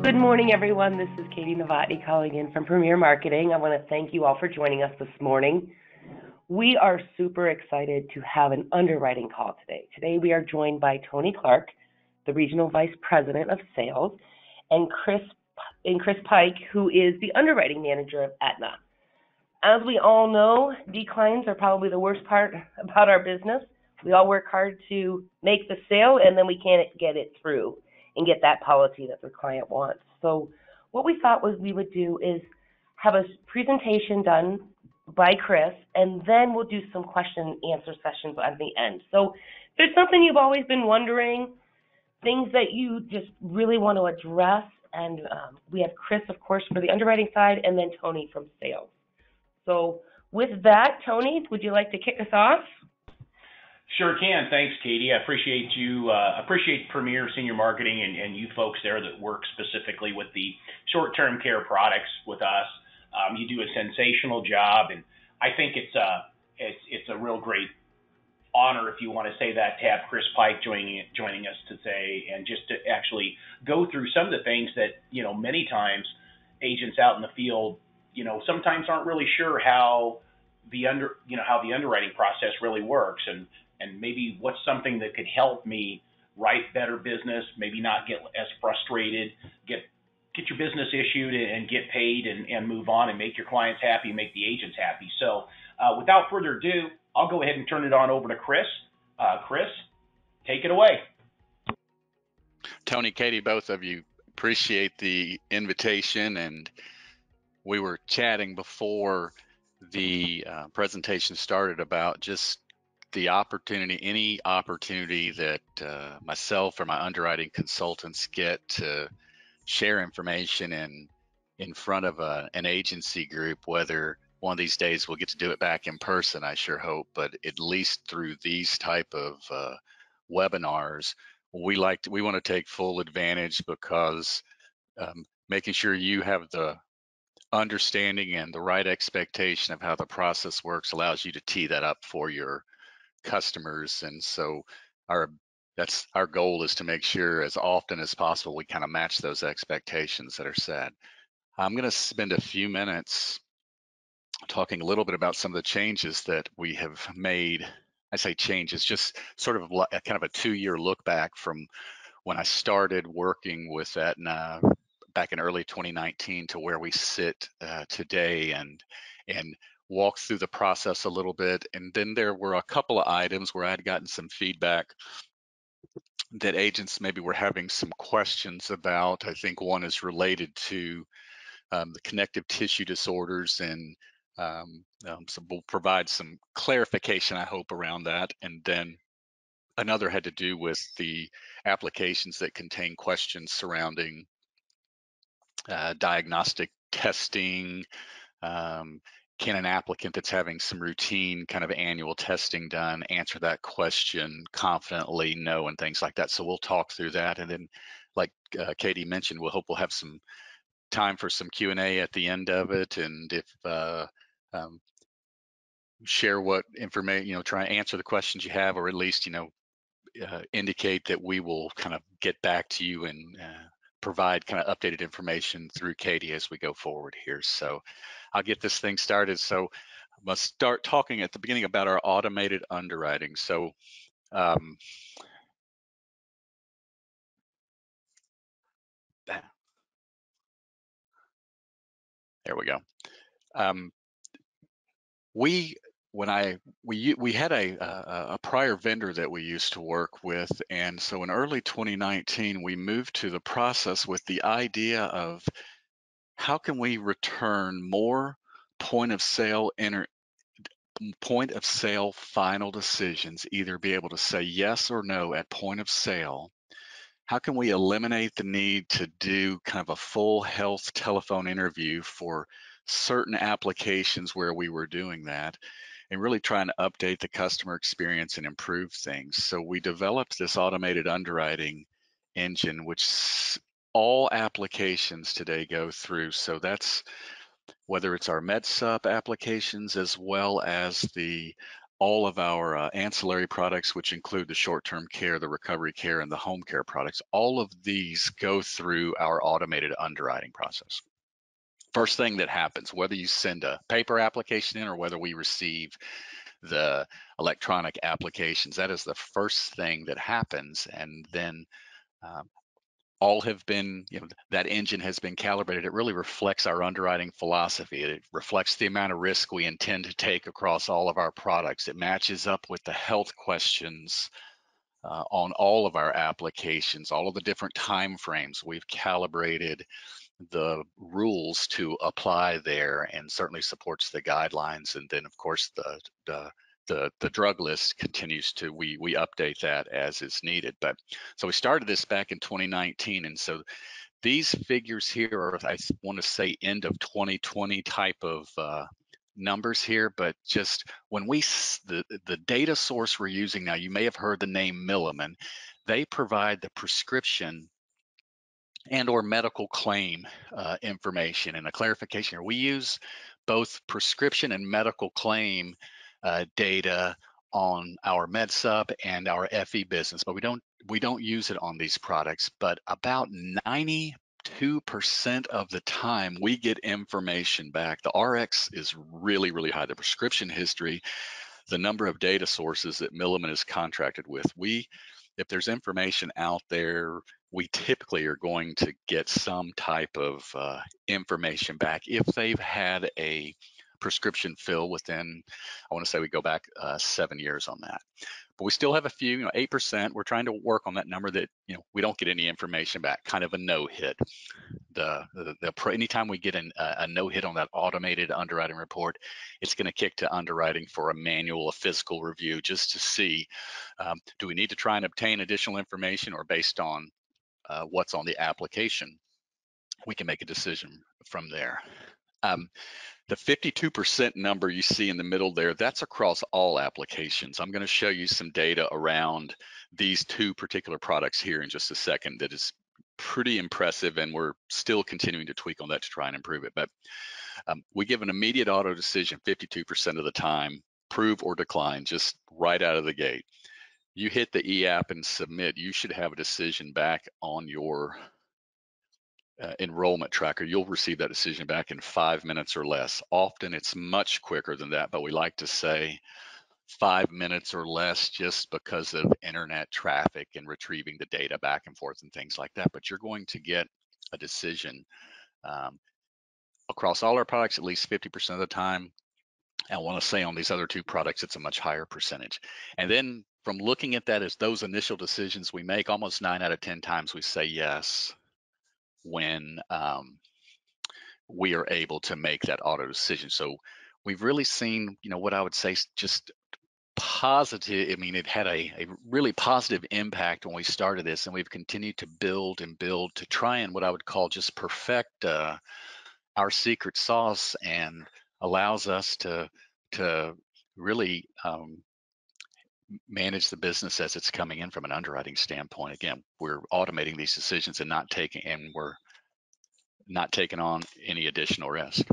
Good morning, everyone. This is Katie Novotny calling in from Premier Marketing. I want to thank you all for joining us this morning. We are super excited to have an underwriting call today. Today we are joined by Tony Clark, the Regional Vice President of Sales, and Chris Pike, who is the Underwriting Manager of AETNA. As we all know, declines are probably the worst part about our business. We all work hard to make the sale, and then we can't get it through and get that policy that the client wants. So what we thought was we would do is have a presentation done by Chris, and then we'll do some question and answer sessions at the end. So if there's something you've always been wondering, things that you just really want to address, and we have Chris, of course, for the underwriting side, and then Tony from sales. So with that, Tony, would you like to kick us off? Sure can. Thanks, Katie. I appreciate you. Appreciate Premier Senior Marketing and you folks there that work specifically with the short-term care products with us. You do a sensational job, and I think it's a real great honor, if you want to say that, to have Chris Pike joining us today, and just to actually go through some of the things that many times agents out in the field sometimes aren't really sure how the underwriting process really works, and maybe what's something that could help me write better business, maybe not get as frustrated, get your business issued and get paid and move on and make your clients happy, make the agents happy. So without further ado, I'll go ahead and turn it on over to Chris. Chris, take it away. Tony, Katie, both of you, appreciate the invitation, and we were chatting before the presentation started about just the opportunity, any opportunity that myself or my underwriting consultants get to share information in front of an agency group, whether one of these days we'll get to do it back in person, I sure hope, but at least through these type of webinars, we want to take full advantage, because making sure you have the understanding and the right expectation of how the process works allows you to tee that up for your customers. And so that's our goal, is to make sure as often as possible we kind of match those expectations that are set. I'm going to spend a few minutes talking a little bit about some of the changes that we have made. I say changes, just sort of a kind of a 2-year look back from when I started working with Aetna back in early 2019 to where we sit today, and walk through the process a little bit. And then there were a couple of items where I had gotten some feedback that agents maybe were having some questions about. I think one is related to the connective tissue disorders, and so we'll provide some clarification, I hope, around that. And then another had to do with the applications that contain questions surrounding diagnostic testing. Can an applicant that's having some routine kind of annual testing done answer that question confidently? No, and things like that. So we'll talk through that. And then, like Katie mentioned, we'll have some time for some Q&A at the end of it. And if share what information, try and answer the questions you have, or at least, indicate that we will kind of get back to you and provide kind of updated information through Katie as we go forward here. So I'll get this thing started. So I'm going to start talking at the beginning about our automated underwriting. So there we go. We had a prior vendor that we used to work with, and so in early 2019 we moved to the process with the idea of how can we return more point of sale final decisions, either be able to say yes or no at point of sale. How can we eliminate the need to do kind of a full health telephone interview for certain applications where we were doing that, and really trying to update the customer experience and improve things? So we developed this automated underwriting engine, which all applications today go through. So that's whether it's our MedSup applications as well as the all of our ancillary products, which include the short-term care, the recovery care, and the home care products, all of these go through our automated underwriting process. First thing that happens, whether you send a paper application in or whether we receive the electronic applications, that is the first thing that happens. And then all have been, that engine has been calibrated. It really reflects our underwriting philosophy. It reflects the amount of risk we intend to take across all of our products. It matches up with the health questions on all of our applications, all of the different time frames. We've calibrated the rules to apply there, and certainly supports the guidelines. And then, of course, the drug list continues to, we update that as is needed. But so we started this back in 2019, and so these figures here are, I want to say, end of 2020 type of numbers here. But just when the data source we're using now, you may have heard the name Milliman. They provide the prescription and or medical claim information. And a clarification here, we use both prescription and medical claim data on our MedSup and our FE business, but we don't use it on these products. But about 92% of the time we get information back. The RX is really, really high. The prescription history, the number of data sources that Milliman is contracted with, if there's information out there, we typically are going to get some type of information back if they've had a prescription fill within, I want to say we go back 7 years on that. But we still have a few, 8%. We're trying to work on that number that, we don't get any information back, kind of a no hit. Anytime we get a no hit on that automated underwriting report, it's going to kick to underwriting for a manual, a physical review, just to see, do we need to try and obtain additional information, or based on what's on the application, we can make a decision from there. The 52% number you see in the middle there, that's across all applications. I'm going to show you some data around these two particular products here in just a second that is pretty impressive, and we're still continuing to tweak on that to try and improve it. But we give an immediate auto decision 52% of the time, approve or decline, just right out of the gate. You hit the e-app and submit, you should have a decision back on your enrollment tracker. You'll receive that decision back in 5 minutes or less. Often it's much quicker than that, but we like to say 5 minutes or less, just because of internet traffic and retrieving the data back and forth and things like that. But you're going to get a decision across all our products at least 50% of the time. I want to say on these other two products, it's a much higher percentage. And then from looking at that, as those initial decisions we make, almost 9 out of 10 times we say yes when we are able to make that auto decision. So we've really seen, what I would say just positive. I mean, it had a really positive impact when we started this, and we've continued to build and build to try and what I would call just perfect our secret sauce, and allows us to really manage the business as it's coming in from an underwriting standpoint. Again, we're automating these decisions and we're not taking on any additional risk.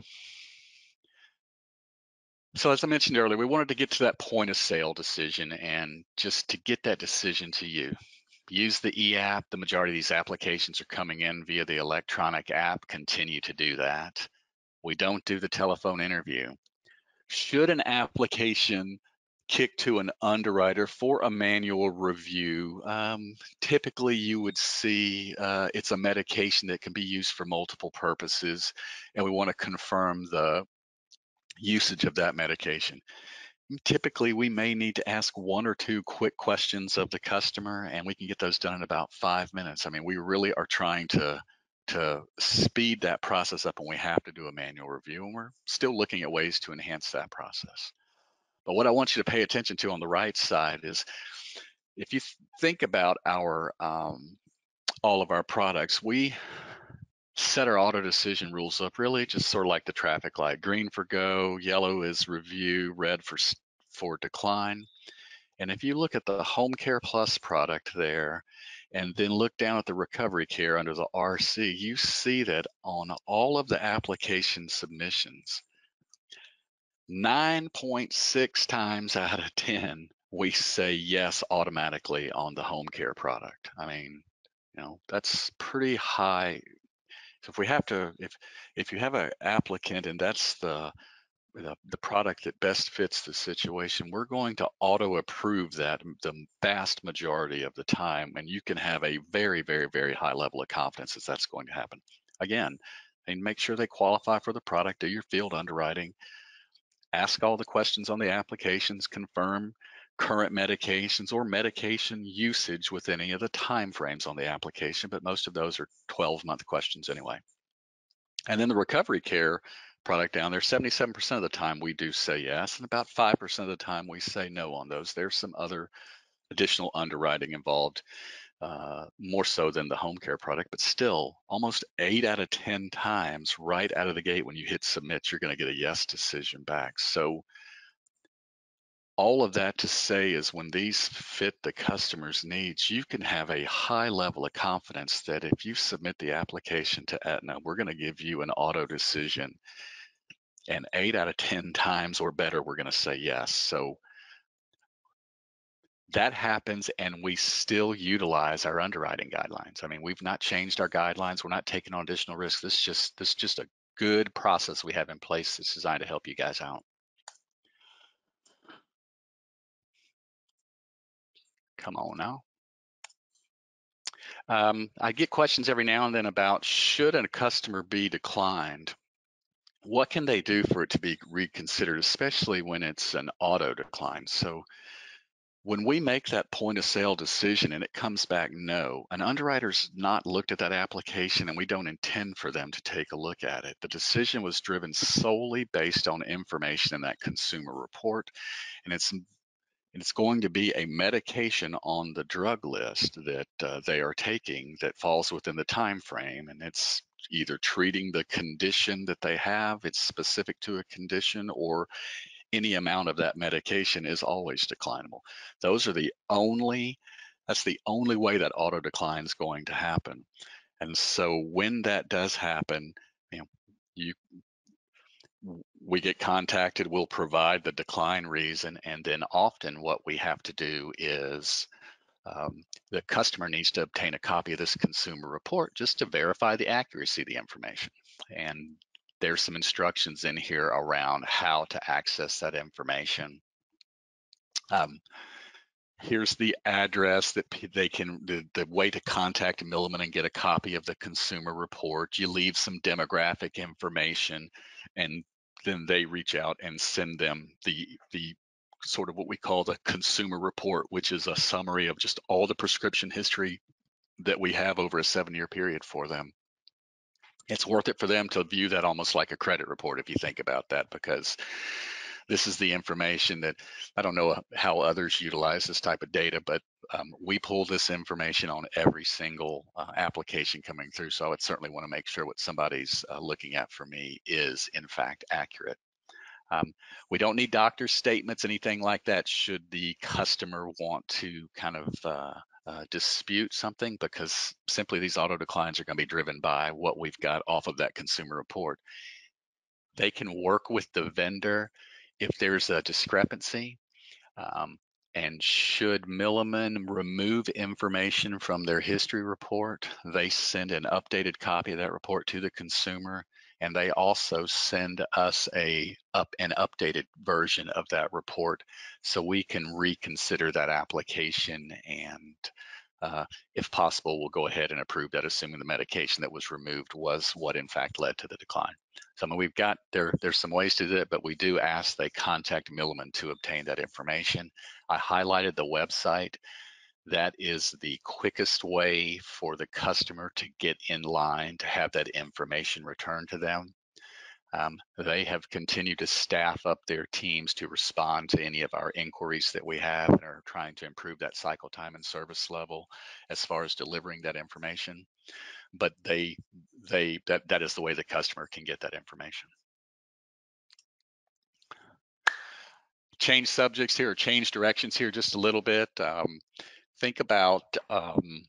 So as I mentioned earlier, we wanted to get to that point of sale decision, and just to get that decision to you. Use the e-app. The majority of these applications are coming in via the electronic app. Continue to do that. We don't do the telephone interview. Should an application kick to an underwriter for a manual review, typically you would see it's a medication that can be used for multiple purposes, and we want to confirm the usage of that medication. Typically, we may need to ask 1 or 2 quick questions of the customer, and we can get those done in about 5 minutes. I mean, we really are trying to speed that process up when we have to do a manual review, and we're still looking at ways to enhance that process. But what I want you to pay attention to on the right side is, if you think about our all of our products, we set our auto decision rules up really just sort of like the traffic light. Green for go, yellow is review, red for decline. And if you look at the Home Care Plus product there, and then look down at the Recovery Care under the RC, you see that on all of the application submissions, 9.6 times out of 10, we say yes automatically on the home care product. I mean, that's pretty high. So if you have an applicant and that's the product that best fits the situation, we're going to auto approve that the vast majority of the time, and you can have a very, very, very high level of confidence that that's going to happen. Again, and make sure they qualify for the product, do your field underwriting, ask all the questions on the applications, confirm current medications or medication usage with any of the time frames on the application, but most of those are 12-month questions anyway. And then the recovery care product down there, 77% of the time we do say yes, and about 5% of the time we say no on those. There's some other additional underwriting involved, more so than the home care product, but still almost 8 out of 10 times right out of the gate when you hit submit, you're going to get a yes decision back. So all of that to say is when these fit the customer's needs, you can have a high level of confidence that if you submit the application to Aetna, we're going to give you an auto decision. And 8 out of 10 times or better, we're going to say yes. So that happens, and we still utilize our underwriting guidelines. I mean, we've not changed our guidelines. We're not taking on additional risks. This is just a good process we have in place that's designed to help you guys out. Come on now. I get questions every now and then about, should a customer be declined? What can they do for it to be reconsidered, especially when it's an auto decline? So when we make that point of sale decision and it comes back no, an underwriter's not looked at that application, and we don't intend for them to take a look at it. The decision was driven solely based on information in that consumer report, and it's going to be a medication on the drug list that they are taking that falls within the time frame, and it's either treating the condition that they have, it's specific to a condition, or any amount of that medication is always declinable. That's the only way that auto decline is going to happen. And so when that does happen, you we get contacted, we'll provide the decline reason, and then often what we have to do is the customer needs to obtain a copy of this consumer report just to verify the accuracy of the information. And there's some instructions in here around how to access that information. Here's the address that they can, the way to contact Milliman and get a copy of the consumer report. You leave some demographic information, and then they reach out and send them the sort of what we call the consumer report, which is a summary of just all the prescription history that we have over a 7-year period for them. It's worth it for them to view that almost like a credit report, if you think about that, because this is the information that, I don't know how others utilize this type of data, but we pull this information on every single application coming through. So I would certainly want to make sure what somebody's looking at for me is in fact accurate. We don't need doctor's statements, anything like that, should the customer want to kind of dispute something, because simply these auto declines are going to be driven by what we've got off of that consumer report. They can work with the vendor if there's a discrepancy, and should Milliman remove information from their history report, they send an updated copy of that report to the consumer, and they also send us an updated version of that report so we can reconsider that application, and if possible, we'll go ahead and approve that, assuming the medication that was removed was what in fact led to the decline. So I mean, we've got, there's some ways to do it, but we do ask they contact Milliman to obtain that information. I highlighted the website. That is the quickest way for the customer to get in line to have that information returned to them. They have continued to staff up their teams to respond to any of our inquiries that we have, and are trying to improve that cycle time and service level as far as delivering that information. But that is the way the customer can get that information. Change subjects here, or change directions here just a little bit. Think about on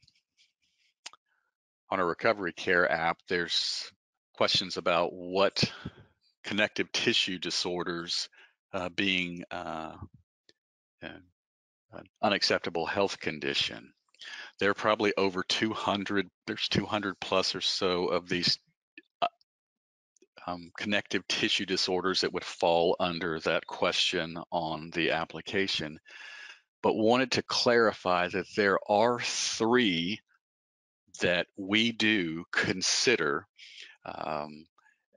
a recovery care app, there's questions about what connective tissue disorders being an unacceptable health condition. There are probably over 200, there's 200 plus or so of these connective tissue disorders that would fall under that question on the application, but wanted to clarify that there are 3 that we do consider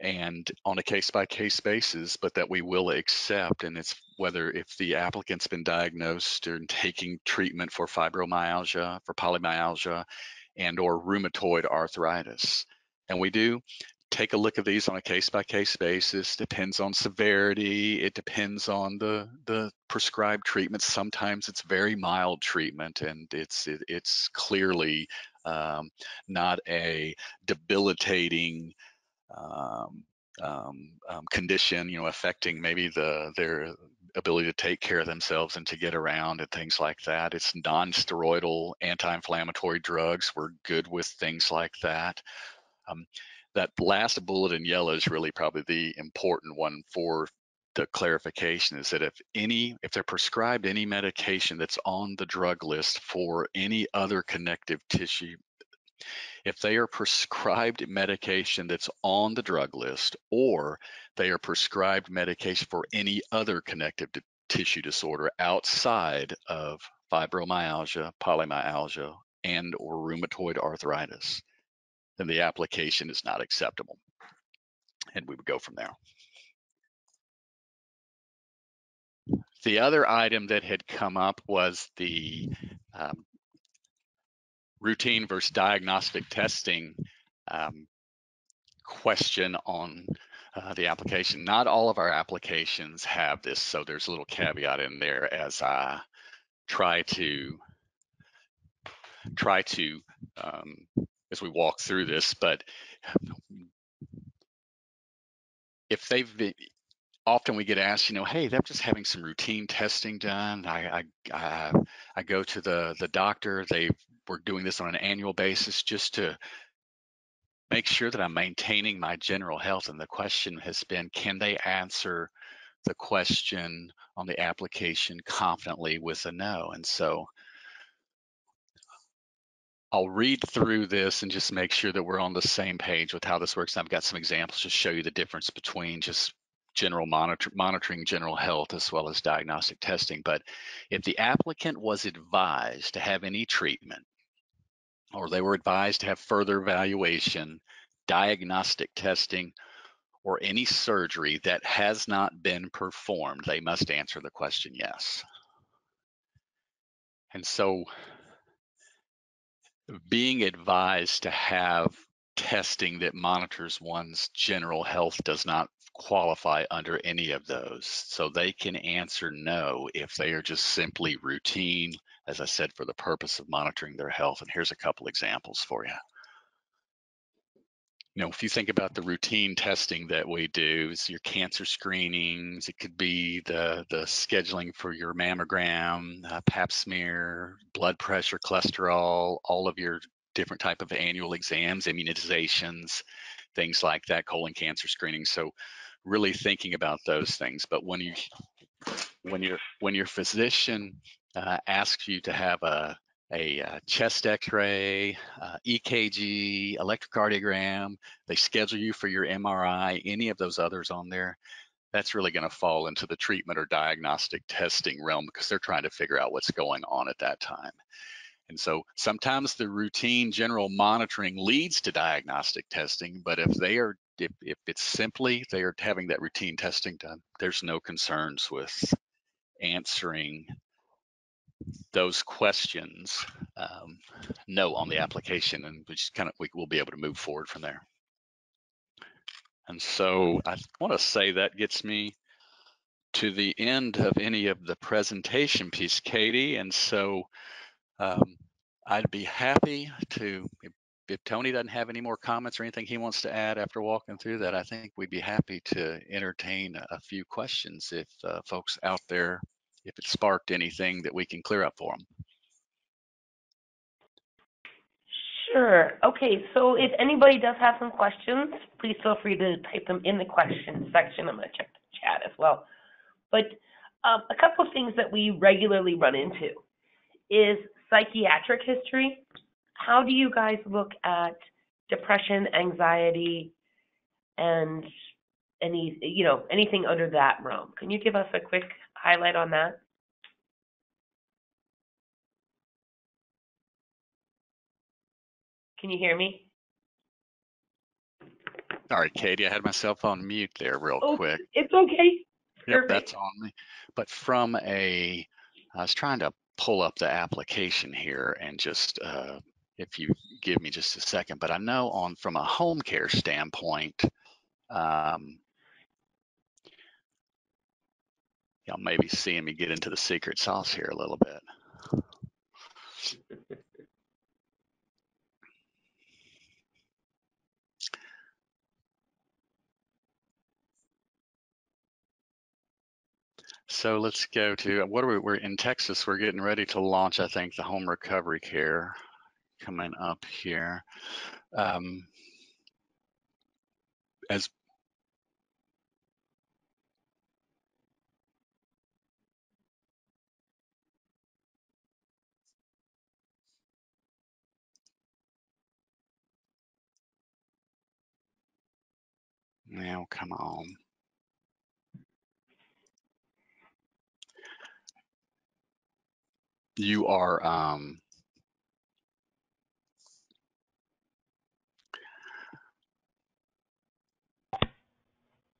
and on a case-by-case basis, but that we will accept. And it's whether if the applicant's been diagnosed and taking treatment for fibromyalgia, for polymyalgia, and or rheumatoid arthritis. And we do take a look at these on a case-by-case basis. Depends on severity. It depends on the prescribed treatment. Sometimes it's very mild treatment, and it's clearly not a debilitating condition, affecting maybe their ability to take care of themselves and to get around and things like that. It's non-steroidal anti-inflammatory drugs. We're good with things like that. That last bullet in yellow is really probably the important one for the clarification, is that if they're prescribed any medication that's on the drug list for any other connective tissue, if they are prescribed medication that's on the drug list, or they are prescribed medication for any other connective tissue disorder outside of fibromyalgia, polymyalgia, and or rheumatoid arthritis, then the application is not acceptable. And we would go from there. The other item that had come up was the routine versus diagnostic testing question on the application. Not all of our applications have this, so there's a little caveat in there as I try to as we walk through this. But if they've been, often we get asked, hey, they're just having some routine testing done. I go to the doctor. We're doing this on an annual basis just to make sure that I'm maintaining my general health. And the question has been, can they answer the question on the application confidently with a no? And so I'll read through this and just make sure that we're on the same page with how this works. I've got some examples to show you the difference between just general monitoring general health as well as diagnostic testing. But if the applicant was advised to have any treatment, or they were advised to have further evaluation, diagnostic testing, or any surgery that has not been performed, they must answer the question yes. And so being advised to have testing that monitors one's general health does not qualify under any of those. So they can answer no if they are just simply routine, as I said, for the purpose of monitoring their health. And here's a couple examples for you. If you think about the routine testing that we do, it's your cancer screenings. It could be the scheduling for your mammogram, pap smear, blood pressure, cholesterol, all of your different type of annual exams, immunizations, things like that, colon cancer screening. So really thinking about those things. But when your physician asks you to have a chest x-ray, EKG, electrocardiogram, they schedule you for your MRI, any of those others on there, that's really going to fall into the treatment or diagnostic testing realm, because they're trying to figure out what's going on at that time. And so sometimes the routine general monitoring leads to diagnostic testing, but if it's simply they are having that routine testing done, there's no concerns with answering those questions no on the application, and we will be able to move forward from there. And so I want to say that gets me to the end of any of the presentation piece, Katie. And so I'd be happy to, if Tony doesn't have any more comments or anything he wants to add after walking through that, I think we'd be happy to entertain a few questions if folks out there, if it sparked anything that we can clear up for them. Sure. Okay, so if anybody does have some questions, please feel free to type them in the questions section. I'm going to check the chat as well. But a couple of things that we regularly run into is psychiatric history. How do you guys look at depression, anxiety, and anything under that realm? Can you give us a quick highlight on that? Can you hear me? Sorry, Katie, I had myself on mute there real Oh, quick. it's okay. Yep, Perfect. that's on me. But I was trying to pull up the application here and just, if you give me just a second, but I know from a home care standpoint, y'all may be seeing me get into the secret sauce here a little bit. So let's go to we're in Texas. We're getting ready to launch, I think, the home recovery care coming up here. As now, come on. You are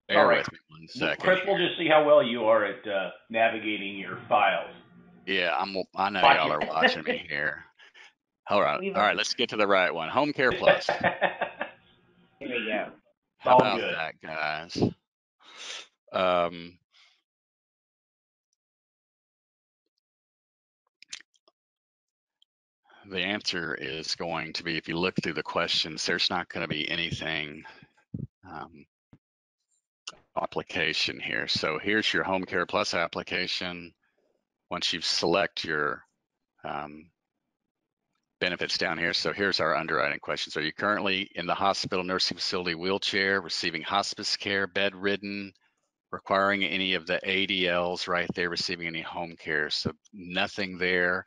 bear All right. with me 1 second. Chris, we'll just see how well you are at navigating your files. Yeah, I know Watch y'all it. are watching me here. All right, We've all right, let's get to the right one. Home Care Plus. There you go. How All about good. that, guys? The answer is going to be, if you look through the questions, there's not going to be anything application here. So here's your Home Care Plus application. Once you select your benefits down here, so here's our underwriting questions. Are you currently in the hospital, nursing facility, wheelchair, receiving hospice care, bedridden, requiring any of the ADLs right there, receiving any home care? So nothing there.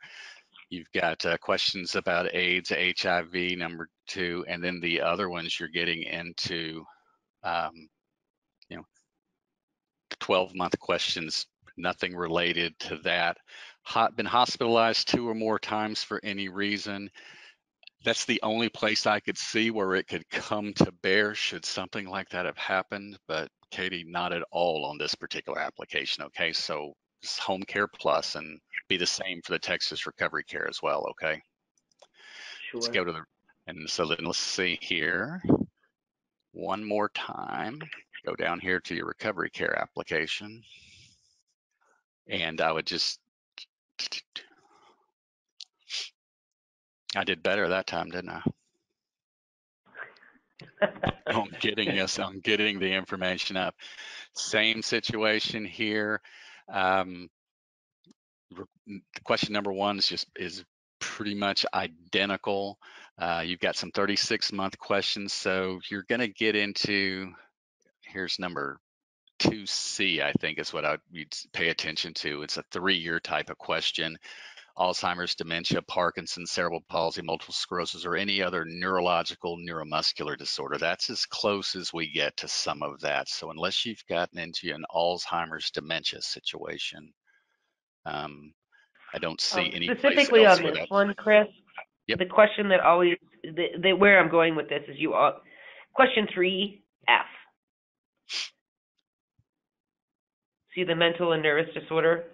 You've got questions about AIDS, HIV, number 2, and then the other ones you're getting into, 12-month questions, nothing related to that. Been hospitalized 2 or more times for any reason. That's the only place I could see where it could come to bear should something like that have happened. But Katie, not at all on this particular application. Okay, so it's Home Care Plus and be the same for the Texas Recovery Care as well. Okay. Sure. Let's go to so then let's see here. One more time. Go down here to your recovery care application. And I would just, I did better that time, didn't I? I'm getting the information up. Same situation here. Question number 1 is pretty much identical. You've got some 36-month questions, so you're going to get into, here's number 2C, I think is what you'd pay attention to. It's a 3-year type of question. Alzheimer's, dementia, Parkinson's, cerebral palsy, multiple sclerosis, or any other neurological, neuromuscular disorder. That's as close as we get to some of that. So unless you've gotten into an Alzheimer's dementia situation, I don't see any place Specifically else on where this that's. one, Chris, Yep. the question that always, where I'm going with this is question 3F. See the mental and nervous disorder?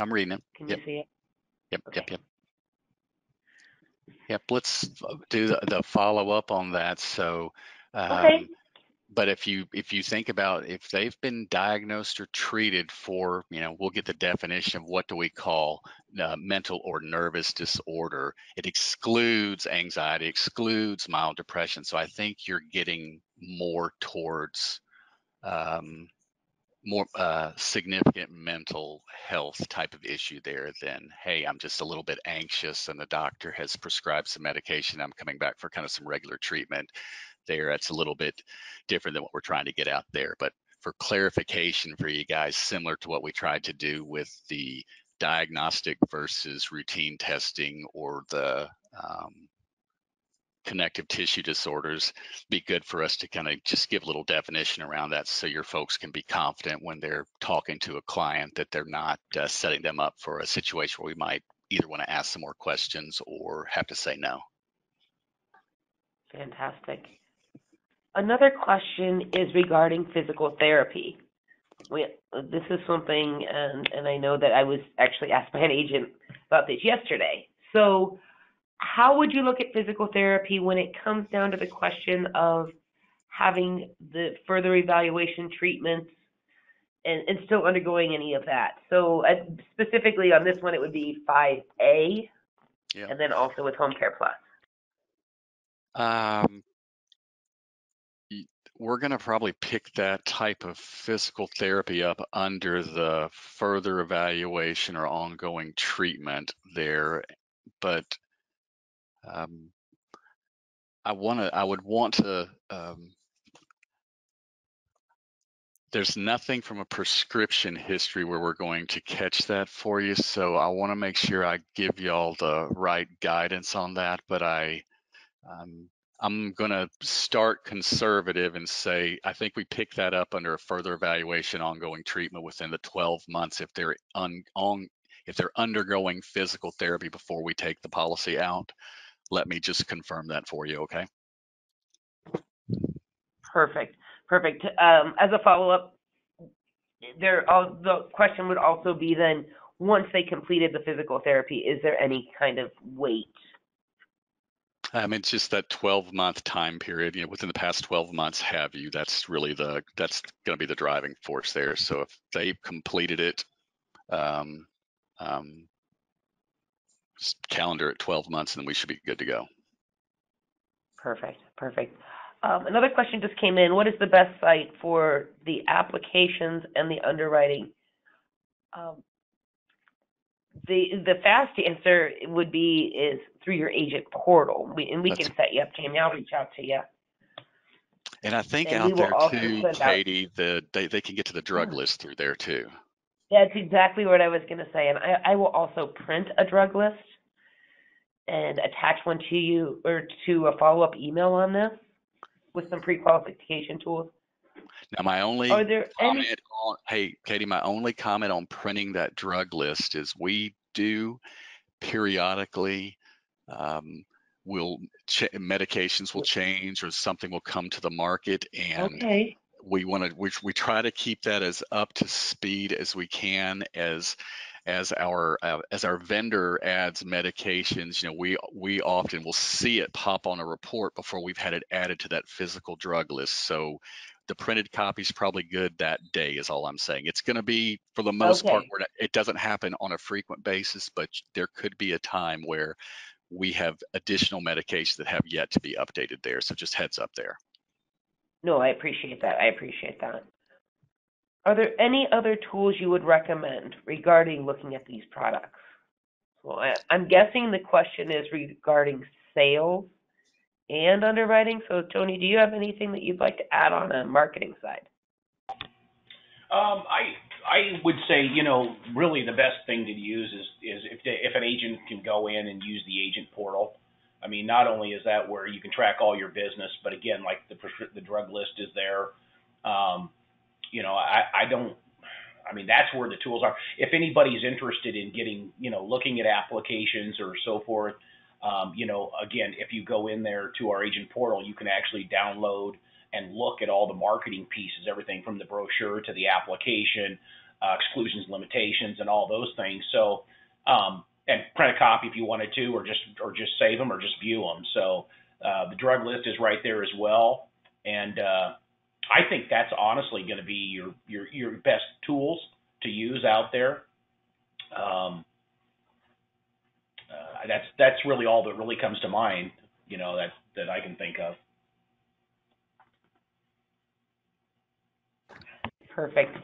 I'm reading it. Can you see it? Yep. Okay. Yep. Let's do the follow up on that. So, Okay. but if you think about if they've been diagnosed or treated for, we'll get the definition of what do we call mental or nervous disorder. It excludes anxiety, excludes mild depression. So I think you're getting more towards more significant mental health type of issue there than, hey, I'm just a little bit anxious and the doctor has prescribed some medication. I'm coming back for kind of some regular treatment. there. That's a little bit different than what we're trying to get out there. But for clarification for you guys, similar to what we tried to do with the diagnostic versus routine testing or the connective tissue disorders, be good for us to kind of just give a little definition around that so your folks can be confident when they're talking to a client that they're not setting them up for a situation where we might either want to ask some more questions or have to say no. Fantastic. Another question is regarding physical therapy. This is something, and I know that I was actually asked by an agent about this yesterday. So how would you look at physical therapy when it comes down to the question of having the further evaluation treatments and still undergoing any of that? So specifically on this one, it would be 5A, Yeah. and then also with Home Care Plus. We're going to probably pick that type of physical therapy up under the further evaluation or ongoing treatment there, but I would want to. There's nothing from a prescription history where we're going to catch that for you, so I want to make sure I give y'all the right guidance on that. But I'm going to start conservative and say I think we pick that up under a further evaluation, ongoing treatment within the 12 months if they're if they're undergoing physical therapy before we take the policy out. Let me just confirm that for you, okay? Perfect. As a follow-up, the question would also be then, once they completed the physical therapy, is there any kind of wait? It's just that 12-month time period. Within the past 12 months, have you? That's really that's going to be the driving force there. So if they completed it, just calendar at 12 months, and then we should be good to go. Perfect. Another question just came in. What is the best site for the applications and the underwriting? The fast answer would be is through your agent portal, we can set you up, Jamie. I'll reach out to you. And I think out there too, Katie, they can get to the drug list through there too. That's exactly what I was going to say. And I will also print a drug list and attach one to you or to a follow-up email on this with some pre-qualification tools. Now, my only comment on, hey, Katie, my only comment on printing that drug list is we do periodically, medications will change or something will come to the market, and we try to keep that as up to speed as we can as our vendor adds medications. We often will see it pop on a report before we've had it added to that physical drug list. So the printed copy is probably good that day is all I'm saying. It's going to be, for the most part, where it doesn't happen on a frequent basis, but there could be a time where we have additional medications that have yet to be updated there. So just heads up there. No, I appreciate that. Are there any other tools you would recommend regarding looking at these products? Well, I'm guessing the question is regarding sales and underwriting. So, Tony, do you have anything that you'd like to add on a marketing side? I would say, really the best thing to use is if an agent can go in and use the agent portal. I mean, not only is that where you can track all your business, but again, like the drug list is there. That's where the tools are. If anybody's interested in getting, looking at applications or so forth, again, if you go in there to our agent portal, you can actually download and look at all the marketing pieces, everything from the brochure to the application, exclusions, limitations, and all those things. So, and print a copy if you wanted to, or just save them or just view them. So the drug list is right there as well. And I think that's honestly going to be your best tools to use out there. That's really all that really comes to mind, that I can think of. Perfect.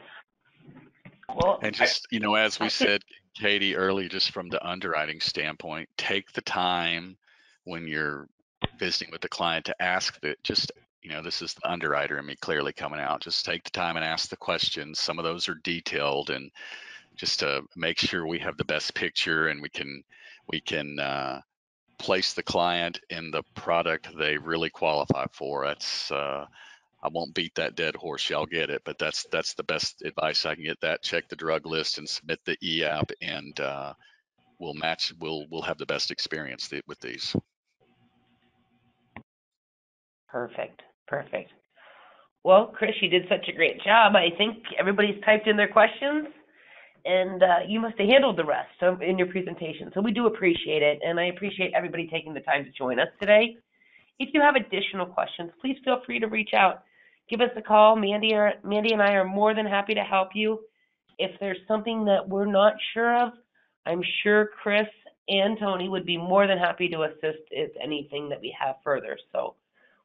Well, and just, as we said, Katie, earlier, just from the underwriting standpoint, take the time when you're visiting with the client to just this is the underwriter in me clearly coming out. Just take the time and ask the questions. Some of those are detailed, and just to make sure we have the best picture and we can place the client in the product they really qualify for. That's I won't beat that dead horse. Y'all get it, but that's the best advice I can get. That check the drug list and submit the e-app, and we'll match. We'll have the best experience with these. Perfect. Perfect. Well, Chris, you did such a great job. I think everybody's typed in their questions, and you must have handled the rest in your presentation. So we do appreciate it, and I appreciate everybody taking the time to join us today. If you have additional questions, please feel free to reach out. Give us a call. Mandy and I are more than happy to help you. If there's something that we're not sure of, I'm sure Chris and Tony would be more than happy to assist if anything that we have further. So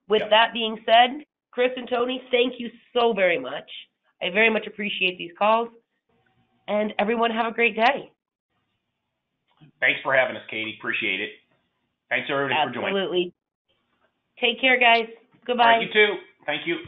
with that being said, Chris and Tony, thank you so very much. I very much appreciate these calls. And everyone have a great day. Thanks for having us, Katie. Appreciate it. Thanks, everybody, for joining. Absolutely. Take care, guys. Goodbye. All right, you too. Thank you.